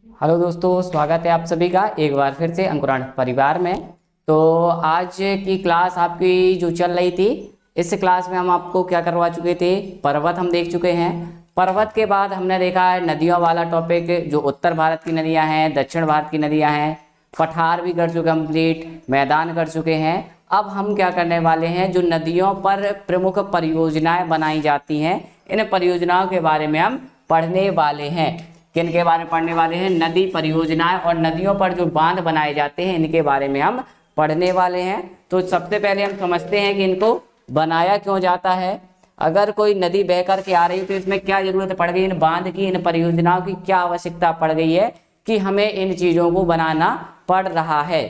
Hello दोस्तों, स्वागत है आप सभी का एक बार फिर से अंकुरण परिवार में। तो आज की क्लास आपकी जो चल रही थी, इस क्लास में हम आपको क्या करवा चुके थे, पर्वत हम देख चुके हैं। पर्वत के बाद हमने देखा है नदियों वाला टॉपिक, जो उत्तर भारत की नदियां हैं, दक्षिण भारत की नदियां हैं। पठार भी कर चुके कंप्लीट, मैदान कर चुके हैं। अब हम क्या करने वाले हैं, जो नदियों पर प्रमुख परियोजनाएं बनाई जाती हैं, इन परियोजनाओं के बारे में हम पढ़ने वाले हैं। किन के बारे में पढ़ने वाले हैं? नदी परियोजनाएं और नदियों पर जो बांध बनाए जाते हैं, इनके बारे में हम पढ़ने वाले हैं। तो सबसे पहले हम समझते हैं कि इनको बनाया क्यों जाता है। अगर कोई नदी बह करके आ रही है तो इसमें क्या जरूरत पड़ गई, इन बांध की, इन परियोजनाओं की क्या आवश्यकता पड़ गई है कि हमें इन चीजों को बनाना पड़ रहा है।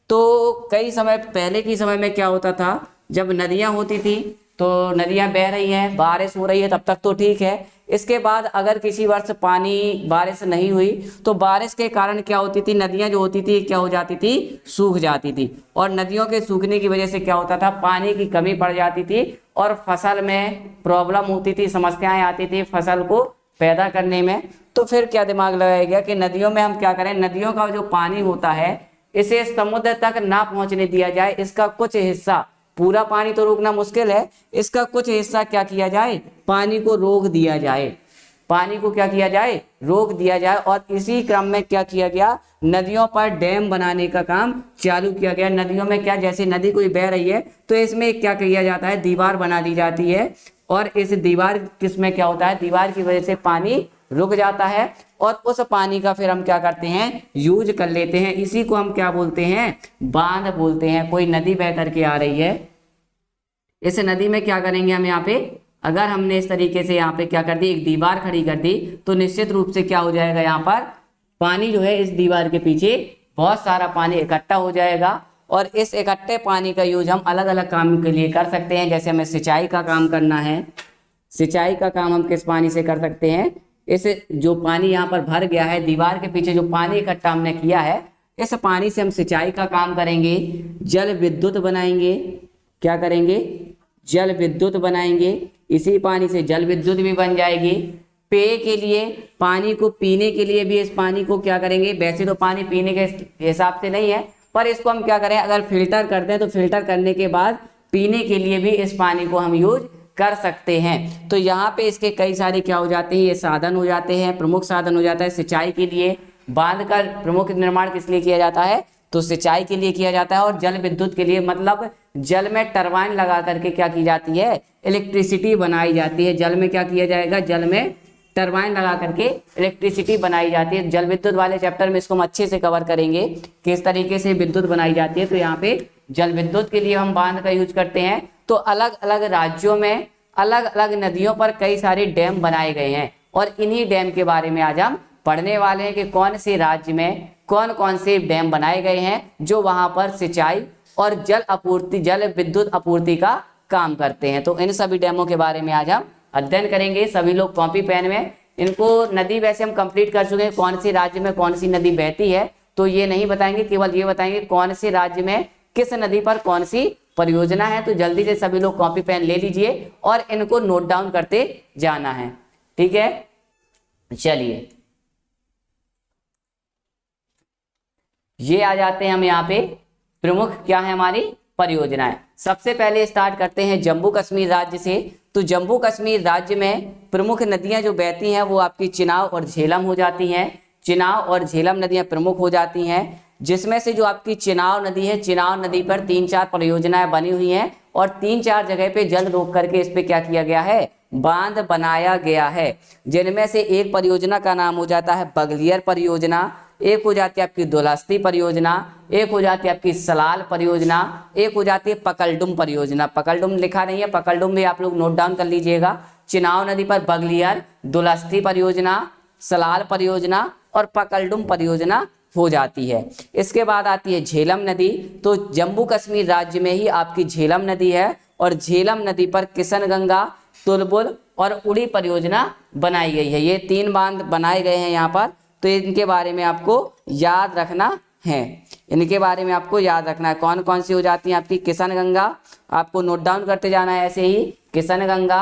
तो कई समय पहले के समय में क्या होता था, जब नदियां होती थी तो नदियां बह रही हैं, बारिश हो रही है, तब तक तो ठीक है। इसके बाद अगर किसी वर्ष बारिश नहीं हुई तो बारिश के कारण क्या होती थी, नदियां जो होती थी क्या हो जाती थी, सूख जाती थी। और नदियों के सूखने की वजह से क्या होता था, पानी की कमी पड़ जाती थी और फसल में प्रॉब्लम होती थी, समस्याएं आती थी फसल को पैदा करने में। तो फिर क्या दिमाग लगाया गया कि नदियों में हम क्या करें, नदियों का जो पानी होता है इसे समुद्र तक ना पहुंचने दिया जाए, इसका कुछ हिस्सा, पूरा पानी तो रोकना मुश्किल है, इसका कुछ हिस्सा क्या किया जाए, पानी को रोक दिया जाए। पानी को क्या किया जाए, रोक दिया जाए। और इसी क्रम में क्या किया गया, नदियों पर डैम बनाने का काम चालू किया गया। नदियों में क्या, जैसे नदी कोई बह रही है तो इसमें क्या किया जाता है, दीवार बना दी जाती है। और इस दीवार किसमें क्या होता है, दीवार की वजह से पानी रुक जाता है और उस पानी का फिर हम क्या करते हैं, यूज कर लेते हैं। इसी को हम क्या बोलते हैं, बांध बोलते हैं। कोई नदी बह करके आ रही है, इस नदी में क्या करेंगे हम, यहाँ पे अगर हमने इस तरीके से यहाँ पे क्या कर दी, एक दीवार खड़ी कर दी, तो निश्चित रूप से क्या हो जाएगा, यहाँ पर पानी जो है इस दीवार के पीछे बहुत सारा पानी इकट्ठा हो जाएगा। और इस इकट्ठे पानी का यूज हम अलग अलग काम के लिए कर सकते हैं। जैसे हमें सिंचाई का काम करना है, सिंचाई का काम हम किस पानी से कर सकते हैं, इस जो पानी यहाँ पर भर गया है दीवार के पीछे, जो पानी इकट्ठा हमने किया है, इस पानी से हम सिंचाई का काम करेंगे। जल विद्युत बनाएंगे, क्या करेंगे, जल विद्युत बनाएंगे। इसी पानी से जल विद्युत भी बन जाएगी। पेय के लिए, पानी को पीने के लिए भी इस पानी को क्या करेंगे, वैसे तो पानी पीने के हिसाब से नहीं है, पर इसको हम क्या करें, अगर फिल्टर करते हैं तो फिल्टर करने के बाद पीने के लिए भी इस पानी को हम यूज कर सकते हैं। तो यहाँ पे इसके कई सारे क्या हो जाते हैं, ये साधन हो जाते हैं, प्रमुख साधन हो जाता है सिंचाई के लिए। बांध का प्रमुख निर्माण किस लिए किया जाता है, तो सिंचाई के लिए किया जाता है। और जल विद्युत के लिए, मतलब जल में टरबाइन लगा करके क्या की जाती है, इलेक्ट्रिसिटी बनाई जाती है। जल में क्या किया जाएगा, जल में टरबाइन लगा करके इलेक्ट्रिसिटी बनाई जाती है। जल विद्युत वाले चैप्टर में इसको हम अच्छे से कवर करेंगे, किस तरीके से विद्युत बनाई जाती है। तो यहाँ पे जल विद्युत के लिए हम बांध का यूज करते हैं। तो अलग अलग राज्यों में अलग अलग नदियों पर कई सारे डैम बनाए गए हैं और इन्हीं डैम के बारे में आज हम पढ़ने वाले हैं कि कौन से राज्य में कौन कौन से डैम बनाए गए हैं जो वहां पर सिंचाई और जल आपूर्ति, जल विद्युत आपूर्ति का काम करते हैं। तो इन सभी डैमों के बारे में आज हम अध्ययन करेंगे। सभी लोग कॉपी पेन में, इनको नदी वैसे हम कंप्लीट कर चुके हैं, कौन सी राज्य में कौन सी नदी बहती है तो ये नहीं बताएंगे, केवल ये बताएंगे कौन से राज्य में किस नदी पर कौन सी परियोजना है। तो जल्दी से सभी लोग कॉपी पेन ले लीजिए और इनको नोट डाउन करते जाना है, ठीक है। चलिए, ये आ जाते हैं हम यहाँ पे प्रमुख क्या है हमारी परियोजनाएं। सबसे पहले स्टार्ट करते हैं जम्मू कश्मीर राज्य से। तो जम्मू कश्मीर राज्य में प्रमुख नदियां जो बहती हैं वो आपकी चिनाब और झेलम हो जाती हैं। चिनाब और झेलम नदियां प्रमुख हो जाती हैं, जिसमें से जो आपकी चिनाब नदी है, चिनाब नदी पर 3-4 परियोजनाएं बनी हुई हैं और 3-4 जगह पे जल रोक करके इस पे क्या किया गया है, बांध बनाया गया है। जिनमें से एक परियोजना का नाम हो जाता है बगलियर परियोजना, एक हो जाती है आपकी दुलस्ती परियोजना, एक हो जाती है आपकी सलाल परियोजना, एक हो जाती है पकलडुम परियोजना। पकलडुम लिखा नहीं है, पकलडुम भी आप लोग नोट डाउन कर लीजिएगा। चिनाब नदी पर बगलियर, दुलस्ती परियोजना, सलाल परियोजना और पकलडुम परियोजना हो जाती है। इसके बाद आती है झेलम नदी। तो जम्मू कश्मीर राज्य में ही आपकी झेलम नदी है और झेलम नदी पर किशनगंगा, तुलबुल और उड़ी परियोजना बनाई गई है। ये 3 बांध बनाए गए हैं यहाँ पर, तो इनके बारे में आपको याद रखना है। इनके बारे में आपको याद रखना है, कौन कौन सी हो जाती है आपकी, किशनगंगा, आपको नोट डाउन करते जाना है ऐसे ही, किशनगंगा,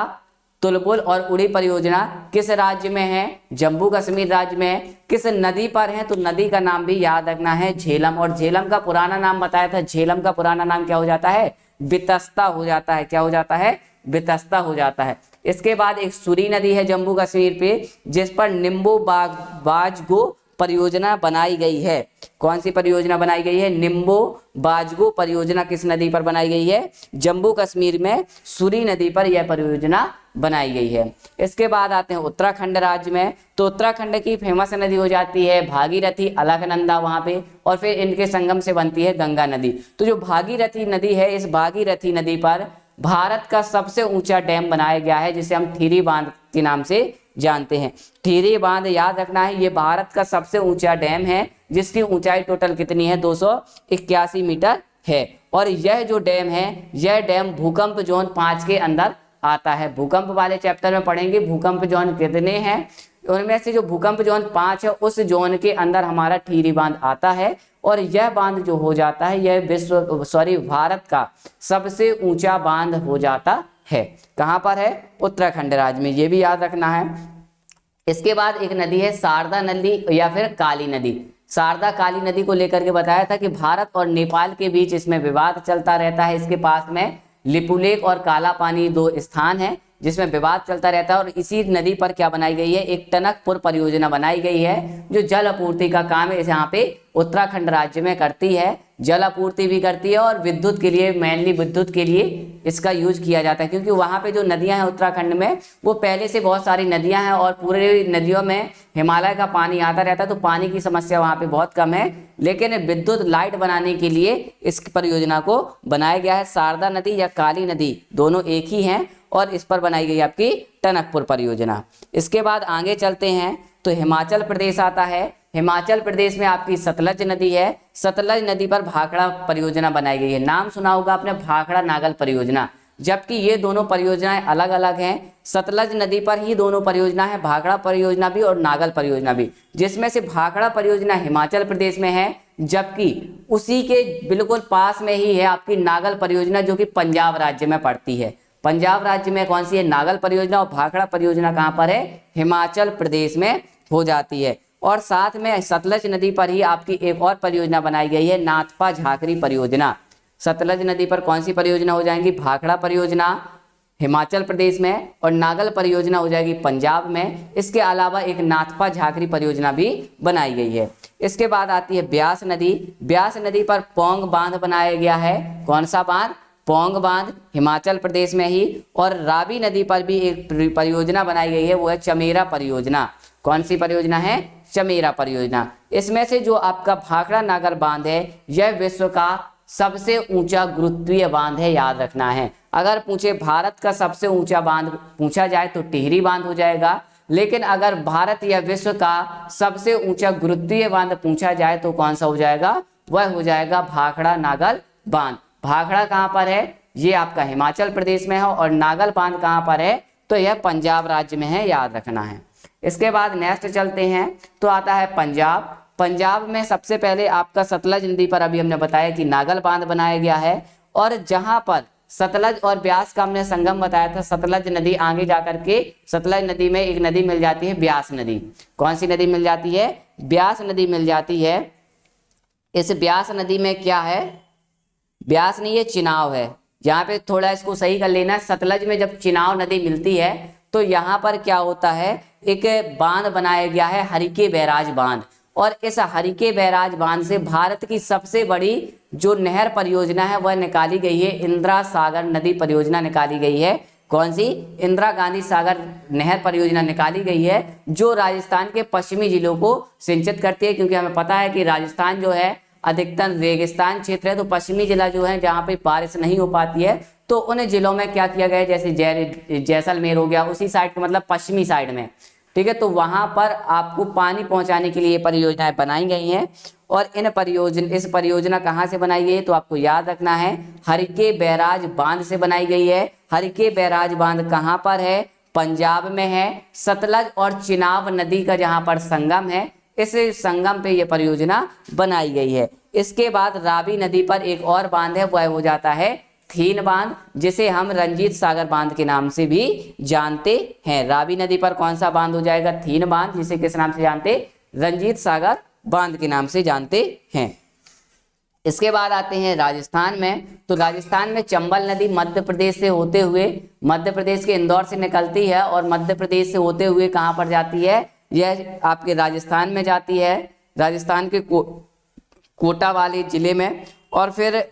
तुलबुल और उड़ी परियोजना किस राज्य में है? जम्मू कश्मीर राज्य में है। किस नदी पर है? तो नदी का नाम भी याद रखना है, झेलम। और झेलम का पुराना नाम बताया था, झेलम का पुराना नाम क्या हो जाता है? बितस्ता हो जाता है। क्या हो जाता है? बितस्ता हो जाता है। इसके बाद एक सूरी नदी है जम्मू कश्मीर पे, जिस पर निम्बू बाजगो परियोजना बनाई गई है। कौन सी परियोजना बनाई गई है? निम्बू बाजगो परियोजना किस नदी पर बनाई गई है? जम्मू कश्मीर में सूरी नदी पर यह परियोजना बनाई गई है। इसके बाद आते हैं उत्तराखंड राज्य में, तो उत्तराखंड की फेमस नदी हो जाती है भागीरथी, अलकनंदा वहां पे, और फिर इनके संगम से बनती है गंगा नदी। तो जो भागीरथी नदी है, इस भागीरथी नदी पर भारत का सबसे ऊंचा डैम बनाया गया है, जिसे हम टिहरी बांध के नाम से जानते हैं। टिहरी बांध याद रखना है, ये भारत का सबसे ऊंचा डैम है, जिसकी ऊंचाई टोटल कितनी है? 281 मीटर है। और यह जो डैम है, यह डैम भूकंप जोन 5 के अंदर आता है। भूकंप वाले चैप्टर में पढ़ेंगे भूकंप जोन कितने हैं, उनमें से जो भूकंप जोन 5 है, उस जोन के अंदर हमारा टिहरी बांध आता है। और यह बांध जो हो जाता है, यह भारत का सबसे ऊंचा बांध हो जाता है। कहां पर है? उत्तराखंड राज्य में, ये भी याद रखना है। इसके बाद एक नदी है शारदा नदी या फिर काली नदी। शारदा काली नदी को लेकर के बताया था कि भारत और नेपाल के बीच इसमें विवाद चलता रहता है। इसके पास में लिपुलेख और काला पानी 2 स्थान है जिसमें विवाद चलता रहता है। और इसी नदी पर क्या बनाई गई है? एक टनकपुर परियोजना बनाई गई है, जो जल आपूर्ति का काम है यहाँ पे उत्तराखंड राज्य में करती है। जल आपूर्ति भी करती है और विद्युत के लिए, मेनली विद्युत के लिए इसका यूज किया जाता है, क्योंकि वहाँ पे जो नदियाँ हैं उत्तराखंड में, वो पहले से बहुत सारी नदियाँ हैं और पूरे नदियों में हिमालय का पानी आता रहता है, तो पानी की समस्या वहाँ पे बहुत कम है। लेकिन विद्युत लाइट बनाने के लिए इस परियोजना को बनाया गया है। शारदा नदी या काली नदी दोनों एक ही हैं, और इस पर बनाई गई आपकी टनकपुर परियोजना। इसके बाद आगे चलते हैं तो हिमाचल प्रदेश आता है। हिमाचल प्रदेश में आपकी सतलज नदी है। सतलज नदी पर भाखड़ा परियोजना बनाई गई है। नाम सुना होगा आपने, भाखड़ा नागल परियोजना, जबकि ये दोनों परियोजनाएं अलग अलग हैं। सतलज नदी पर ही दोनों परियोजना है, भाखड़ा परियोजना भी और नागल परियोजना भी, जिसमें से भाखड़ा परियोजना हिमाचल प्रदेश में है, जबकि उसी के बिल्कुल पास में ही है आपकी नागल परियोजना, जो कि पंजाब राज्य में पड़ती है। पंजाब राज्य में कौन सी है? नागल परियोजना। और भाखड़ा परियोजना कहाँ पर है? हिमाचल प्रदेश में हो जाती है। और साथ में सतलज नदी पर ही आपकी एक और परियोजना बनाई गई है, नाथपा झाकरी परियोजना। सतलज नदी पर कौन सी परियोजना हो जाएगी? भाखड़ा परियोजना हिमाचल प्रदेश में, और नागल परियोजना हो जाएगी पंजाब में। इसके अलावा एक नाथपा झाकरी परियोजना भी बनाई गई है। इसके बाद आती है ब्यास नदी। ब्यास नदी पर पौंग बांध बनाया गया है। कौन सा बांध? पौंग बांध, हिमाचल प्रदेश में ही। और रावी नदी पर भी एक परियोजना बनाई गई है, वो है चमेरा परियोजना। कौन सी परियोजना है? चमेरा परियोजना। इसमें से जो आपका भाखड़ा नागर बांध है, यह विश्व का सबसे ऊंचा गुरुत्वीय बांध है, याद रखना है। अगर पूछे भारत का सबसे ऊंचा बांध पूछा जाए तो टिहरी बांध हो जाएगा, लेकिन अगर भारत या विश्व का सबसे ऊंचा गुरुत्वीय बांध पूछा जाए तो कौन सा हो जाएगा? वह हो जाएगा भाखड़ा नागल बांध। भाखड़ा कहाँ पर है? ये आपका हिमाचल प्रदेश में है। और नागल बांध कहाँ पर है? तो यह पंजाब राज्य में है, याद रखना है। इसके बाद नेक्स्ट चलते हैं तो आता है पंजाब। पंजाब में सबसे पहले आपका सतलज नदी पर अभी हमने बताया कि नागल बांध बनाया गया है। और जहां पर सतलज और ब्यास का हमने संगम बताया था, सतलज नदी आगे जाकर के सतलज नदी में एक नदी मिल जाती है, ब्यास नदी। कौन सी नदी मिल जाती है? ब्यास नदी मिल जाती है। इस ब्यास नदी में क्या है? ब्यास नहीं, ये चिनाव है। यहाँ पे थोड़ा इसको सही कर लेना। सतलज में जब चिनाव नदी मिलती है तो यहाँ पर क्या होता है? एक बांध बनाया गया है, हरिके बैराज बांध। और इस हरिके बैराज बांध से भारत की सबसे बड़ी जो नहर परियोजना है वह निकाली गई है, इंदिरा सागर नदी परियोजना निकाली गई है। कौन सी? इंदिरा गांधी सागर नहर परियोजना निकाली गई है, जो राजस्थान के पश्चिमी जिलों को सिंचित करती है। क्योंकि हमें पता है कि राजस्थान जो है अधिकतर रेगिस्तान क्षेत्र है, तो पश्चिमी जिला जो है जहाँ पे बारिश नहीं हो पाती है, तो उन जिलों में क्या किया गया है, जैसे जैसलमेर हो गया, उसी साइड का मतलब पश्चिमी साइड में, ठीक है। तो वहां पर आपको पानी पहुंचाने के लिए परियोजनाएं बनाई गई हैं। और इस परियोजना कहाँ से बनाई गई है? तो आपको याद रखना है, हरिके बैराज बांध से बनाई गई है। हरिके बैराज बांध कहाँ पर है? पंजाब में है। सतलज और चिनाब नदी का जहाँ पर संगम है, इस संगम पे ये परियोजना बनाई गई है। इसके बाद रावी नदी पर एक और बांध है, वह हो जाता है थीन बांध, जिसे हम रंजीत सागर बांध के नाम से भी जानते हैं। रावी नदी पर कौन सा बांध हो जाएगा? थीन बांध, जिसे किस नाम से जानते? रंजीत सागर बांध के नाम से जानते हैं। इसके बाद आते हैं राजस्थान में। तो राजस्थान में चंबल नदी मध्य प्रदेश से होते हुए, मध्य प्रदेश के इंदौर से निकलती है और मध्य प्रदेश से होते हुए कहाँ पर जाती है? यह आपके राजस्थान में जाती है, राजस्थान के कोटा वाले जिले में। और फिर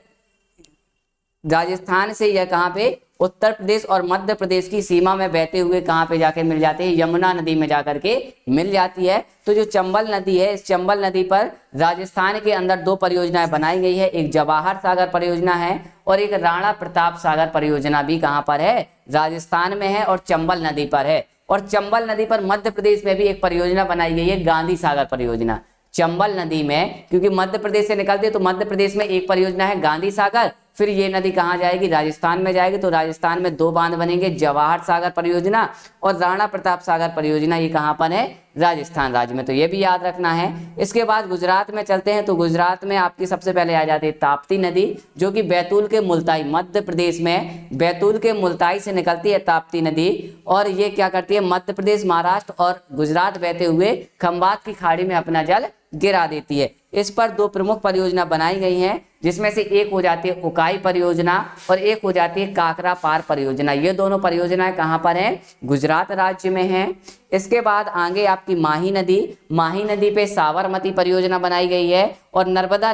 राजस्थान से यह कहाँ पे? उत्तर प्रदेश और मध्य प्रदेश की सीमा में बहते हुए कहाँ पे जाके मिल जाते हैं? यमुना नदी में जाकर के मिल जाती है। तो जो चंबल नदी है, इस चंबल नदी पर राजस्थान के अंदर दो परियोजनाएं बनाई गई है। एक जवाहर सागर परियोजना है और एक राणा प्रताप सागर परियोजना भी कहाँ पर है? राजस्थान में है और चंबल नदी पर है। और चंबल नदी पर मध्य प्रदेश में भी एक परियोजना बनाई गई है, गांधी सागर परियोजना। चंबल नदी में, क्योंकि मध्य प्रदेश से निकलती है, तो मध्य प्रदेश में एक परियोजना है गांधी सागर। फिर ये नदी कहाँ जाएगी? राजस्थान में जाएगी। तो राजस्थान में दो बांध बनेंगे, जवाहर सागर परियोजना और राणा प्रताप सागर परियोजना। ये कहाँ पर है? राजस्थान राज्य में। तो ये भी याद रखना है। इसके बाद गुजरात में चलते हैं। तो गुजरात में आपकी सबसे पहले आ जाती है ताप्ती नदी, जो कि बैतूल के मुल्ताई, मध्य प्रदेश में बैतूल के मुल्ताई से निकलती है ताप्ती नदी। और ये क्या करती है? मध्य प्रदेश, महाराष्ट्र और गुजरात बहते हुए खंबात की खाड़ी में अपना जल गिरा देती है। इस पर दो प्रमुख परियोजना बनाई गई हैं, जिसमें से एक हो जाती है उकाई परियोजना और एक हो जाती है काकरा पार परियोजना। ये दोनों परियोजनाएं कहाँ पर हैं? गुजरात राज्य में हैं। इसके बाद आगे आपकी माही नदी, माही नदी पे साबरमती परियोजना बनाई गई है। और नर्मदा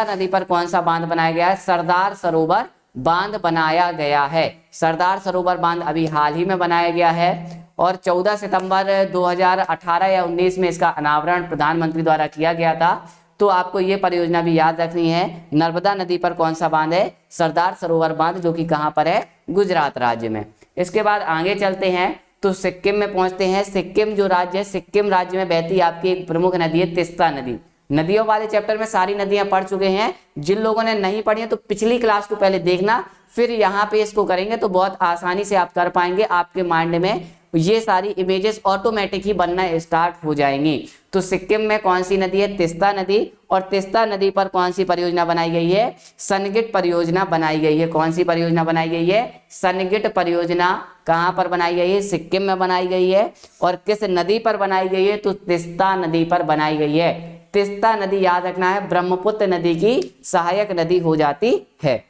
नदी पर कौन सा बांध बनाया गया है? सरदार सरोवर बांध बनाया गया है। सरदार सरोवर बांध अभी हाल ही में बनाया गया है और 14 सितंबर 2018 या 19 में इसका अनावरण प्रधानमंत्री द्वारा किया गया था। तो आपको ये परियोजना भी याद रखनी है। नर्मदा नदी पर कौन सा बांध है? सरदार सरोवर बांध, जो कि कहाँ पर है? गुजरात राज्य में। इसके बाद आगे चलते हैं तो सिक्किम में पहुंचते हैं। सिक्किम जो राज्य है, सिक्किम राज्य में बहती आपकी एक प्रमुख नदी है तीस्ता नदी। नदियों वाले चैप्टर में सारी नदियां पढ़ चुके हैं। जिन लोगों ने नहीं पढ़ी है तो पिछली क्लास को पहले देखना, फिर यहाँ पे इसको करेंगे तो बहुत आसानी से आप कर पाएंगे। आपके माइंड में ये सारी इमेजेस ऑटोमेटिक ही बनना स्टार्ट हो जाएंगी। तो सिक्किम में कौन सी नदी है? तीस्ता नदी। और तीस्ता नदी पर कौन सी परियोजना बनाई गई है? सनगिट परियोजना बनाई गई है। कौन सी परियोजना बनाई गई है? सनगिट परियोजना। कहाँ पर बनाई गई है? सिक्किम में बनाई गई है। और किस नदी पर बनाई गई है? तो तीस्ता नदी पर बनाई गई है। तीस्ता नदी याद रखना है, ब्रह्मपुत्र नदी की सहायक नदी हो जाती है।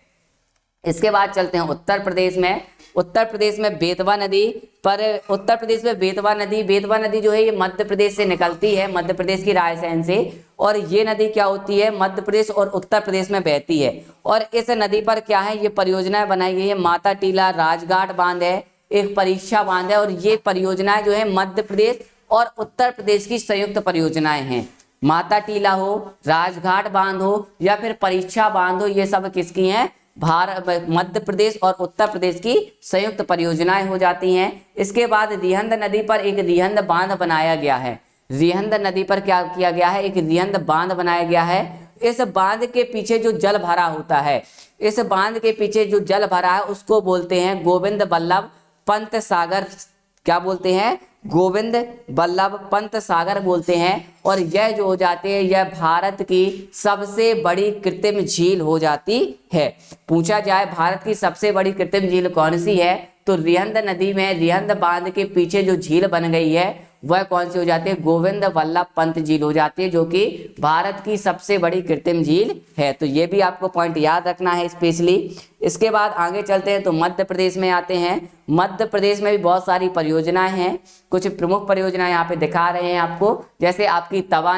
इसके बाद चलते हैं उत्तर प्रदेश में। उत्तर प्रदेश में बेतवा नदी पर, उत्तर प्रदेश में बेतवा नदी जो है ये मध्य प्रदेश से निकलती है, मध्य प्रदेश की रायसेन से। और ये नदी क्या होती है? मध्य प्रदेश और उत्तर प्रदेश में बहती है। और इस नदी पर क्या है? ये परियोजनाएं बनाई गई है। माता टीला राजघाट बांध है, एक परीक्षा बांध है। और ये परियोजनाएं जो है मध्य प्रदेश और उत्तर प्रदेश की संयुक्त परियोजनाएं हैं। माता टीला हो, राजघाट बांध हो या फिर परीक्षा बांध हो, ये सब किसकी हैं? मध्य प्रदेश और उत्तर प्रदेश की संयुक्त परियोजनाएं हो जाती हैं। इसके बाद रिहंद नदी पर एक रिहंद बांध बनाया गया है। रिहंद नदी पर क्या किया गया है? एक रिहंद बांध बनाया गया है। इस बांध के पीछे जो जल भरा होता है, इस बांध के पीछे जो जल भरा है उसको बोलते हैं गोविंद बल्लभ पंत सागर। क्या बोलते हैं? गोविंद बल्लभ पंत सागर बोलते हैं। और यह जो हो जाती है, यह भारत की सबसे बड़ी कृत्रिम झील हो जाती है। पूछा जाए भारत की सबसे बड़ी कृत्रिम झील कौन सी है, तो रिहंद नदी में रिहंद बांध के पीछे जो झील बन गई है वह कौन सी हो जाती है? गोविंद बल्लभ पंत झील हो जाती है, जो कि भारत की सबसे बड़ी कृत्रिम झील है। तो ये भी आपको पॉइंट याद रखना है स्पेशली। इसके बाद आगे चलते हैं तो मध्य प्रदेश में आते हैं। मध्य प्रदेश में भी बहुत सारी परियोजनाएं हैं। कुछ प्रमुख परियोजनाएं यहाँ पे दिखा रहे हैं आपको। जैसे आपकी तवा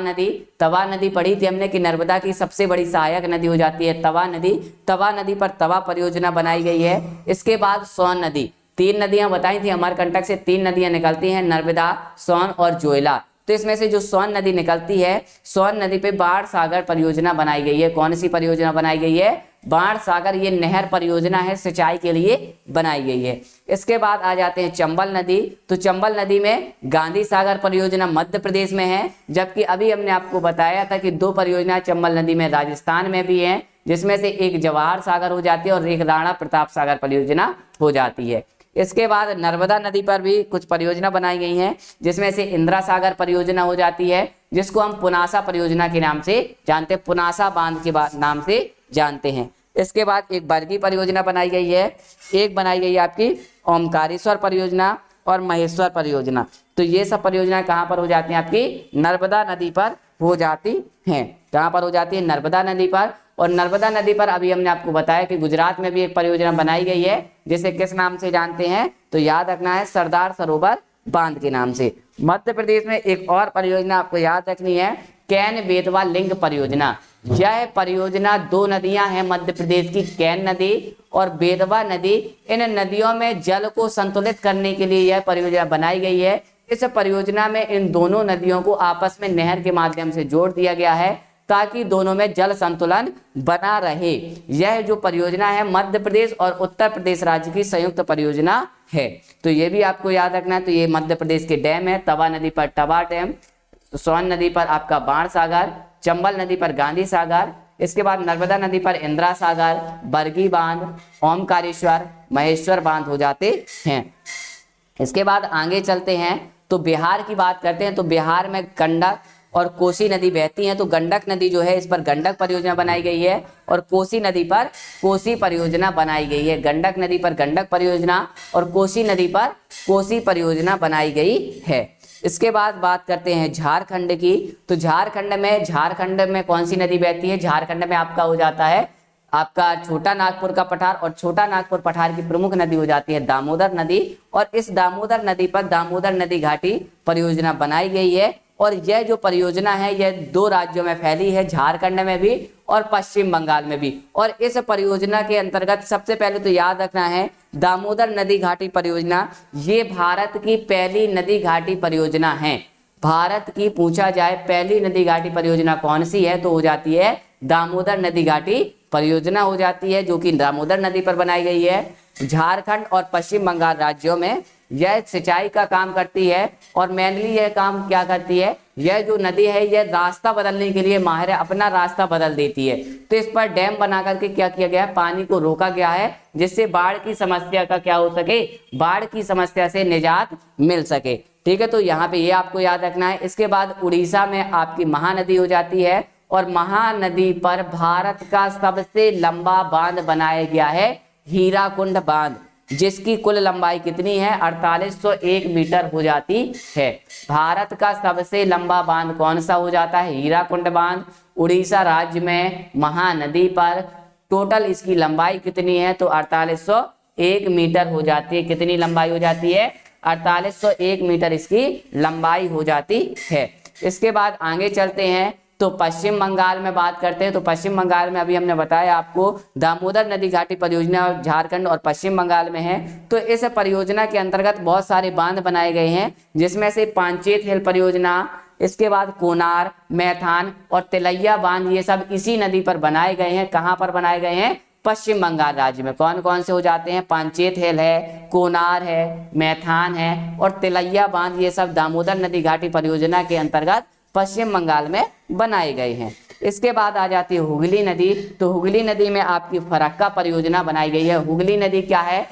नदी पढ़ी थी हमने कि नर्मदा की सबसे बड़ी सहायक नदी हो जाती है तवा नदी पर तवा परियोजना बनाई गई है। इसके बाद सोन नदी, 3 नदियां बताई थी, अमरकंटक से 3 नदियां निकलती हैं, नर्मदा, सोन और जोयला। तो इसमें से जो सोन नदी निकलती है, सोन नदी पे बाढ़ सागर परियोजना बनाई गई है। कौन सी परियोजना बनाई गई है? बाढ़ सागर। ये नहर परियोजना है, सिंचाई के लिए बनाई गई है। इसके बाद आ जाते हैं चंबल नदी। तो चंबल नदी में गांधी सागर परियोजना मध्य प्रदेश में है, जबकि अभी हमने आपको बताया था कि 2 परियोजनाएं चंबल नदी में राजस्थान में भी हैं, जिसमें से एक जवाहर सागर हो जाती है और एक राणा प्रताप सागर परियोजना हो जाती है। इसके बाद नर्मदा नदी पर भी कुछ परियोजना बनाई गई हैं, जिसमें से इंदिरा सागर परियोजना हो जाती है, जिसको हम पुनासा परियोजना के नाम से जानते हैं, पुनासा बांध के नाम से जानते हैं। इसके बाद एक बरगी परियोजना बनाई गई है, एक बनाई गई है आपकी ओमकारेश्वर परियोजना और महेश्वर परियोजना। तो ये सब परियोजनाएं कहाँ पर हो जाती हैं? आपकी नर्मदा नदी पर हो जाती हैं। कहाँ पर हो जाती है? नर्मदा नदी पर। और नर्मदा नदी पर अभी हमने आपको बताया कि गुजरात में भी एक परियोजना बनाई गई है, जिसे किस नाम से जानते हैं? तो याद रखना है, सरदार सरोवर बांध के नाम से। मध्य प्रदेश में एक और परियोजना आपको याद रखनी है, कैन बेतवा लिंक परियोजना। यह परियोजना दो नदियां हैं मध्य प्रदेश की, कैन नदी और बेतवा नदी। इन नदियों में जल को संतुलित करने के लिए यह परियोजना बनाई गई है। इस परियोजना में इन दोनों नदियों को आपस में नहर के माध्यम से जोड़ दिया गया है, ताकि दोनों में जल संतुलन बना रहे। यह जो परियोजना है मध्य प्रदेश और उत्तर प्रदेश राज्य की संयुक्त परियोजना है। तो ये भी आपको याद रखना है। तो ये मध्य प्रदेश के डैम है, तवा नदी पर तवा डैम, सोन नदी पर आपका बाण सागर, चंबल नदी पर गांधी सागर, इसके बाद नर्मदा नदी पर इंदिरा सागर, बरगी बांध, ओमकारेश्वर, महेश्वर बांध हो जाते हैं। इसके बाद आगे चलते हैं तो बिहार की बात करते हैं। तो बिहार में गंडक और कोसी नदी बहती हैं। तो गंडक नदी जो है, इस पर गंडक परियोजना बनाई गई है और कोसी नदी पर कोसी परियोजना बनाई गई है। गंडक नदी पर गंडक परियोजना और कोसी नदी पर कोसी परियोजना बनाई गई है। इसके बाद बात करते हैं झारखंड की। तो झारखंड में कौन सी नदी बहती है? झारखंड में आपका हो जाता है आपका छोटा नागपुर का पठार, और छोटा नागपुर पठार की प्रमुख नदी हो जाती है दामोदर नदी। और इस दामोदर नदी पर दामोदर नदी घाटी परियोजना बनाई गई है। और यह जो परियोजना है यह दो राज्यों में फैली है, झारखंड में भी और पश्चिम बंगाल में भी। और इस परियोजना के अंतर्गत सबसे पहले तो याद रखना है, दामोदर नदी घाटी परियोजना ये भारत की पहली नदी घाटी परियोजना है। भारत की पूछा जाए पहली नदी घाटी परियोजना कौन सी है, तो हो जाती है दामोदर नदी घाटी परियोजना हो जाती है, जो कि दामोदर नदी पर बनाई गई है। झारखंड और पश्चिम बंगाल राज्यों में यह सिंचाई का काम करती है। और मेनली यह काम क्या करती है, यह जो नदी है यह रास्ता बदलने के लिए माहिर है, अपना रास्ता बदल देती है। तो इस पर डैम बना करके क्या किया गया है, पानी को रोका गया है, जिससे बाढ़ की समस्या का क्या हो सके, बाढ़ की समस्या से निजात मिल सके। ठीक है, तो यहाँ पे ये आपको याद रखना है। इसके बाद उड़ीसा में आपकी महानदी हो जाती है, और महानदी पर भारत का सबसे लंबा बांध बनाया गया है, हीराकुंड बांध, जिसकी कुल लंबाई कितनी है, 4801 मीटर हो जाती है। भारत का सबसे लंबा बांध कौन सा हो जाता है, हीराकुंड बांध, उड़ीसा राज्य में महानदी पर। टोटल इसकी लंबाई कितनी है, तो 4801 मीटर हो जाती है। कितनी लंबाई हो जाती है, 4801 मीटर इसकी लंबाई हो जाती है। इसके बाद आगे चलते हैं तो पश्चिम बंगाल में बात करते हैं। तो पश्चिम बंगाल में अभी हमने बताया आपको दामोदर नदी घाटी परियोजना झारखंड और पश्चिम बंगाल में है। तो इस परियोजना के अंतर्गत बहुत सारे बांध बनाए गए हैं, जिसमें से पांचेत हिल परियोजना, इसके बाद कोनार, मैथान और तिलैया बांध, ये सब इसी नदी पर बनाए गए हैं। कहाँ पर बनाए गए हैं, पश्चिम बंगाल राज्य में। कौन कौन से हो जाते हैं, पांचेत हिल है, कोनार है, मैथान है और तिलैया बांध, ये सब दामोदर नदी घाटी परियोजना के अंतर्गत पश्चिम बंगाल में बनाए गए हैं। इसके बाद आ जाती है हुगली नदी। तो हुगली नदी में आपकी फरक्का परियोजना बनाई गई है। हुगली नदी क्या है,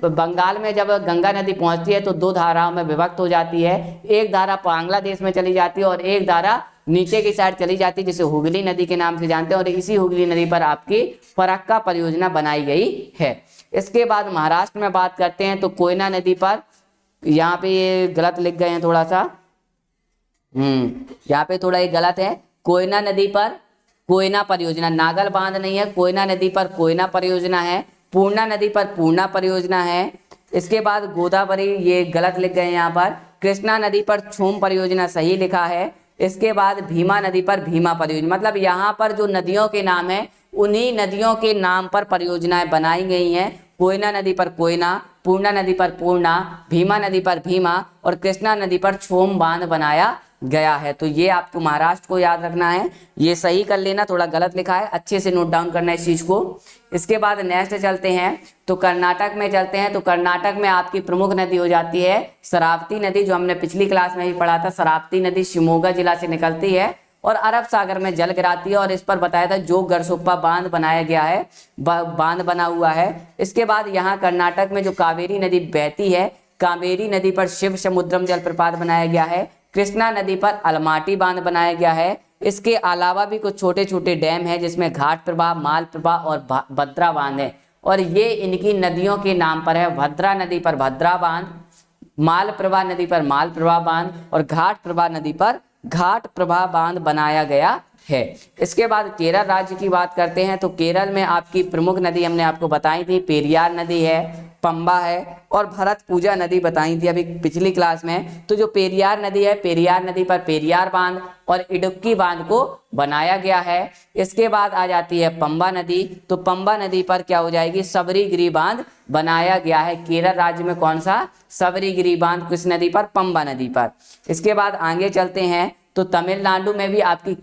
बंगाल में जब गंगा नदी पहुंचती है तो दो धाराओं में विभक्त हो जाती है। एक धारा बांग्लादेश में चली जाती है और एक धारा नीचे की साइड चली जाती है, जिसे हुगली नदी के नाम से जानते हैं। और इसी हुगली नदी पर आपकी फरक्का परियोजना बनाई गई है। इसके बाद महाराष्ट्र में बात करते हैं तो कोयना नदी पर, यहाँ पे ये गलत लिख गए हैं थोड़ा सा, यहाँ पे थोड़ा ये गलत है। कोयना नदी पर कोयना परियोजना, नागल बांध नहीं है, कोयना नदी पर कोयना परियोजना है। पूर्णा नदी पर पूर्णा परियोजना है। इसके बाद गोदावरी, ये गलत लिख गए यहाँ पर। कृष्णा नदी पर छोम परियोजना सही लिखा है। इसके बाद भीमा नदी पर भीमा परियोजना, मतलब यहाँ पर जो नदियों के नाम है उन्हीं नदियों के नाम पर परियोजनाएं बनाई गई हैं। कोयना नदी पर कोयना, पूर्णा नदी पर पूर्णा, भीमा नदी पर भीमा और कृष्णा नदी पर छोम बांध बनाया गया है। तो ये आपको महाराष्ट्र को याद रखना है, ये सही कर लेना, थोड़ा गलत लिखा है, अच्छे से नोट डाउन करना है इस चीज को। इसके बाद नेक्स्ट चलते हैं तो कर्नाटक में चलते हैं। तो कर्नाटक में आपकी प्रमुख नदी हो जाती है शरावती नदी, जो हमने पिछली क्लास में ही पढ़ा था। शरावती नदी शिमोगा जिला से निकलती है और अरब सागर में जल गिराती है। और इस पर बताया था जो गरसोप्पा बांध बनाया गया है, बांध बना हुआ है। इसके बाद यहाँ कर्नाटक में जो कावेरी नदी बहती है, कावेरी नदी पर शिव समुद्रम जलप्रपात बनाया गया है। कृष्णा नदी पर अलमाटी बांध बनाया गया है। इसके अलावा भी कुछ छोटे छोटे डैम हैं जिसमें घाट प्रभा, माल प्रभा और भद्रा बांध है, और ये इनकी नदियों के नाम पर है। भद्रा नदी पर भद्रा बांध, मालप्रभा नदी पर मालप्रभा बांध और घाट प्रभा नदी पर घाट प्रभा बांध बनाया गया है। इसके बाद केरल राज्य की बात करते हैं तो केरल में आपकी प्रमुख नदी हमने आपको बताई थी, पेरियार नदी है, पंबा है और भरत पूजा नदी बताई थी अभी पिछली क्लास में। तो जो पेरियार नदी है, पेरियार नदी पर पेरियार बांध और इडुक्की बांध को बनाया गया है। इसके बाद आ जाती है पंबा नदी, तो पंबा नदी पर क्या हो जाएगी, सबरीगिरी बांध बनाया गया है। केरल राज्य में कौन सा, सबरीगिरी बांध, किस नदी पर, पंबा नदी पर। इसके बाद आगे चलते हैं तो तमिलनाडु में भी आपकी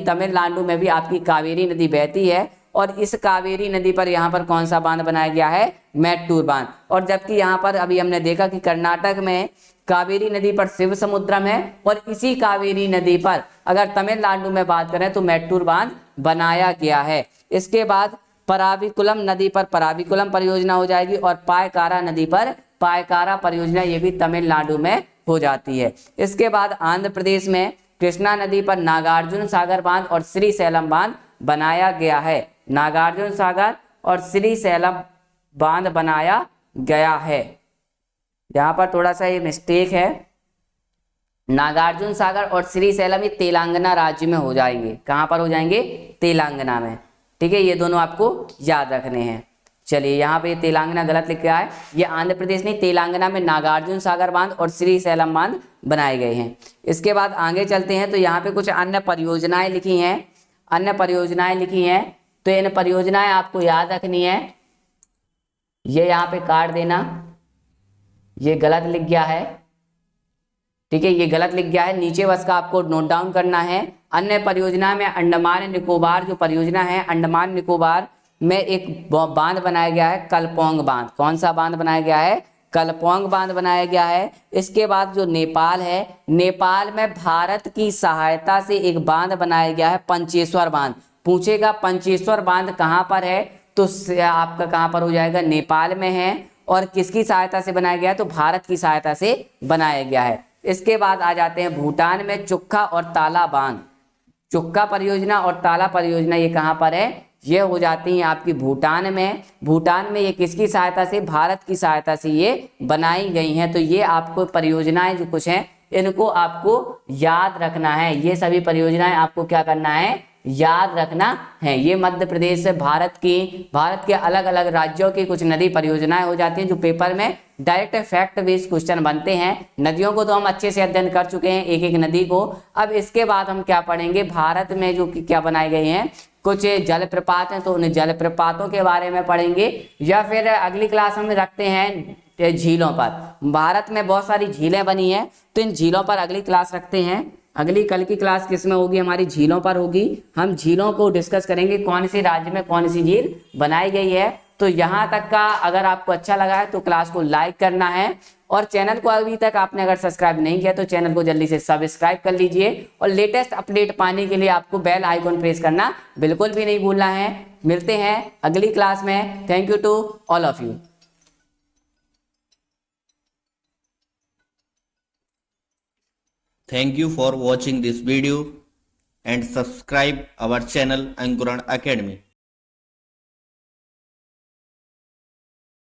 तमिलनाडु में भी आपकी कावेरी नदी बहती है, और इस कावेरी नदी पर यहाँ पर कौन सा बांध बनाया गया है, मैट्टूर बांध। और जबकि यहाँ पर अभी हमने देखा कि कर्नाटक में कावेरी नदी पर शिव समुद्रम है, और इसी कावेरी नदी पर अगर तमिलनाडु में बात करें तो मैट्टूर बांध बनाया गया है। इसके बाद पराविकुलम नदी पर पराविकुलम परियोजना हो जाएगी, और पायकारा नदी पर पायकारा परियोजना, ये भी तमिलनाडु में हो जाती है। इसके बाद आंध्र प्रदेश में कृष्णा नदी पर नागार्जुन सागर बांध और श्री सैलम बांध बनाया गया है। नागार्जुन सागर और श्री सैलम बांध बनाया गया है। यहाँ पर थोड़ा सा ये मिस्टेक है, नागार्जुन सागर और श्री सैलम ये तेलंगाना राज्य में हो जाएंगे। कहाँ पर हो जाएंगे, तेलंगाना में, ठीक है, ये दोनों आपको याद रखने हैं। चलिए यहाँ पे तेलंगाना गलत लिखा है, ये आंध्र प्रदेश नहीं, तेलंगाना में नागार्जुन सागर बांध और श्री सैलम बांध बनाए गए हैं। इसके बाद आगे चलते हैं तो यहाँ पे कुछ अन्य परियोजनाएं लिखी हैं, तो इन परियोजनाएं आपको याद रखनी है। ये यहाँ पे काट देना, ये गलत लिख गया है, ठीक है, ये गलत लिख गया है, नीचे बस का आपको नोट डाउन करना है। अन्य परियोजना में अंडमान निकोबार जो परियोजना है, अंडमान निकोबार में एक बांध बनाया गया है, कलपोंग बांध। कौन सा बांध बनाया गया है, कलपोंग बांध बनाया गया है। इसके बाद जो नेपाल है, नेपाल में भारत की सहायता से एक बांध बनाया गया है, पंचेश्वर बांध। पूछेगा पंचेश्वर बांध कहाँ पर है, तो आपका कहाँ पर हो जाएगा, नेपाल में है, और किसकी सहायता से बनाया गया है, तो भारत की सहायता से बनाया गया है। इसके बाद आ जाते हैं भूटान में चुक्का और ताला बांध। चुक्का परियोजना और ताला परियोजना ये कहाँ पर है, ये हो जाती हैं आपकी भूटान में। भूटान में ये किसकी सहायता से, भारत की सहायता से ये बनाई गई हैं। तो ये आपको परियोजनाएं जो कुछ हैं इनको आपको याद रखना है, ये सभी परियोजनाएं आपको क्या करना है, याद रखना है। ये मध्य प्रदेश से भारत के अलग अलग राज्यों की कुछ नदी परियोजनाएं हो जाती हैं जो पेपर में डायरेक्ट फैक्ट बेस्ड क्वेश्चन बनते हैं। नदियों को तो हम अच्छे से अध्ययन कर चुके हैं, एक एक नदी को। अब इसके बाद हम क्या पढ़ेंगे, भारत में जो क्या बनाए गए हैं, कुछ जलप्रपात हैं, तो उन जलप्रपातों के बारे में पढ़ेंगे, या फिर अगली क्लास हम रखते हैं झीलों पर। भारत में बहुत सारी झीलें बनी हैं, तो इन झीलों पर अगली क्लास रखते हैं। अगली कल की क्लास किस में होगी, हमारी झीलों पर होगी। हम झीलों को डिस्कस करेंगे, कौन सी राज्य में कौन सी झील बनाई गई है। तो यहाँ तक का अगर आपको अच्छा लगा है तो क्लास को लाइक करना है, और चैनल को अभी तक आपने अगर सब्सक्राइब नहीं किया तो चैनल को जल्दी से सब्सक्राइब कर लीजिए, और लेटेस्ट अपडेट पाने के लिए आपको बेल आइकॉन प्रेस करना बिल्कुल भी नहीं भूलना है। मिलते हैं अगली क्लास में। Thank you to all of you. Thank you for watching this video and subscribe our channel Ankuran Academy.